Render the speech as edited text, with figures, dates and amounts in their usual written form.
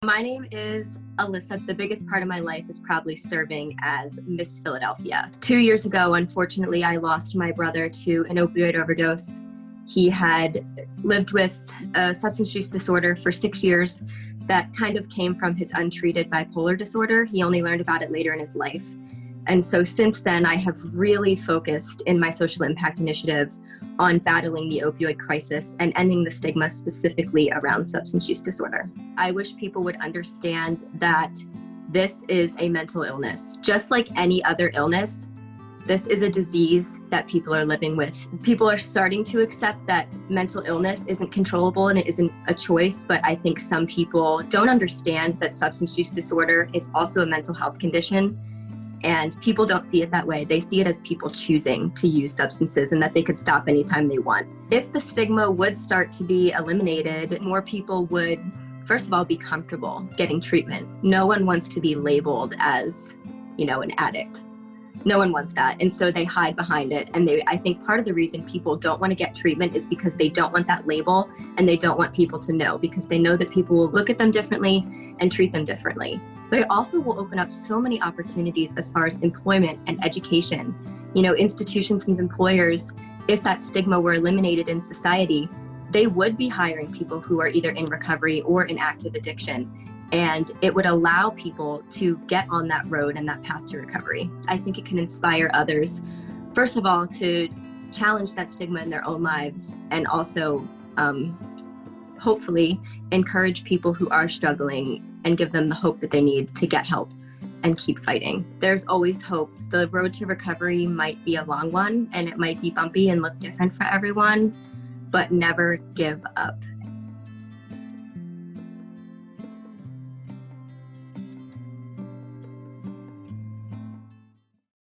My name is Alysa. The biggest part of my life is probably serving as Miss Philadelphia. 2 years ago, unfortunately, I lost my brother to an opioid overdose. He had lived with a substance use disorder for 6 years that kind of came from his untreated bipolar disorder. He only learned about it later in his life. And so since then, I have really focused in my social impact initiative on battling the opioid crisis and ending the stigma specifically around substance use disorder. I wish people would understand that this is a mental illness. Just like any other illness, this is a disease that people are living with. People are starting to accept that mental illness isn't controllable and it isn't a choice, but I think some people don't understand that substance use disorder is also a mental health condition. And people don't see it that way. They see it as people choosing to use substances and that they could stop anytime they want. If the stigma would start to be eliminated, more people would, first of all, be comfortable getting treatment. No one wants to be labeled as, an addict. No one wants that. And so they hide behind it. And I think part of the reason people don't want to get treatment is because they don't want that label and they don't want people to know, because they know that people will look at them differently and treat them differently. But it also will open up so many opportunities as far as employment and education. Institutions and employers, if that stigma were eliminated in society, they would be hiring people who are either in recovery or in active addiction. And it would allow people to get on that road and that path to recovery. I think it can inspire others, first of all, to challenge that stigma in their own lives, and also hopefully encourage people who are struggling and give them the hope that they need to get help and keep fighting. There's always hope. The road to recovery might be a long one and it might be bumpy and look different for everyone, but never give up.